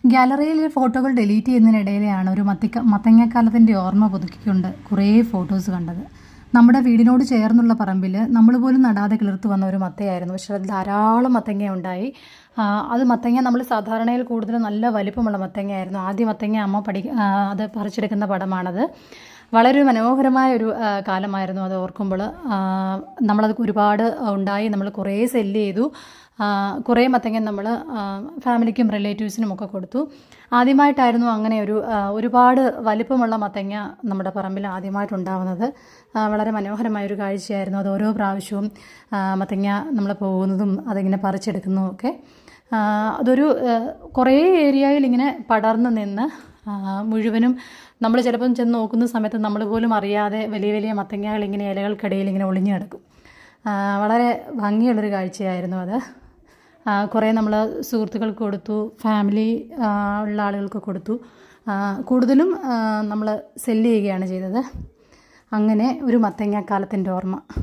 ഗാലറിയിലെ ഫോട്ടോകൾ ഡിലീറ്റ് ചെയ്യുന്നതിനിടയിലാണ് ഒരു മത്തങ്ങക്കാലത്തിൻ്റെ ഓർമ്മ പുതുക്കിക്കൊണ്ട് കുറേ ഫോട്ടോസ് കണ്ടത്. നമ്മുടെ വീടിനോട് ചേർന്നുള്ള പറമ്പിൽ നമ്മൾ പോലും നടാതെ കിളിർത്ത് വന്ന ഒരു മത്തയായിരുന്നു. പക്ഷേ അതിൽ ധാരാളം മത്തങ്ങ ഉണ്ടായി. അത് മത്തങ്ങ നമ്മൾ സാധാരണയിൽ കൂടുതൽ നല്ല വലിപ്പമുള്ള മത്തങ്ങയായിരുന്നു. ആദ്യ മത്തങ്ങ അമ്മ അത് പറിച്ചെടുക്കുന്ന പടമാണത്. വളരെ മനോഹരമായ ഒരു കാലമായിരുന്നു അത് ഓർക്കുമ്പോൾ. നമ്മളത് ഒരുപാട് ഉണ്ടായി, നമ്മൾ കുറേ സെല്ല് ചെയ്തു. കുറേ മത്തങ്ങ നമ്മൾ ഫാമിലിക്കും റിലേറ്റീവ്സിനും ഒക്കെ കൊടുത്തു. ആദ്യമായിട്ടായിരുന്നു അങ്ങനെ ഒരുപാട് വലിപ്പമുള്ള മത്തങ്ങ നമ്മുടെ പറമ്പിൽ ആദ്യമായിട്ടുണ്ടാവുന്നത്. വളരെ മനോഹരമായൊരു കാഴ്ചയായിരുന്നു അത്. ഓരോ പ്രാവശ്യവും മത്തങ്ങ നമ്മൾ പോകുന്നതും അതിങ്ങനെ പറിച്ചെടുക്കുന്നതും ഒക്കെ അതൊരു കുറേ ഏരിയയിൽ ഇങ്ങനെ പടർന്നു നിന്ന് മുഴുവനും നമ്മൾ ചിലപ്പം ചെന്ന് നോക്കുന്ന സമയത്ത് നമ്മൾ പോലും അറിയാതെ വലിയ വലിയ മത്തങ്ങകൾ ഇങ്ങനെ ഇലകൾക്കിടയിൽ ഇങ്ങനെ ഒളിഞ്ഞു കിടക്കും. വളരെ ഭംഗിയുള്ളൊരു കാഴ്ചയായിരുന്നു അത്. കുറേ നമ്മൾ സുഹൃത്തുക്കൾക്ക് കൊടുത്തു, ഫാമിലി ഉള്ള ആളുകൾക്ക് കൊടുത്തു. കൂടുതലും നമ്മൾ സെല്ല് ചെയ്യുകയാണ് ചെയ്തത്. അങ്ങനെ ഒരു മത്തങ്ങാക്കാലത്തിൻ്റെ ഓർമ്മ.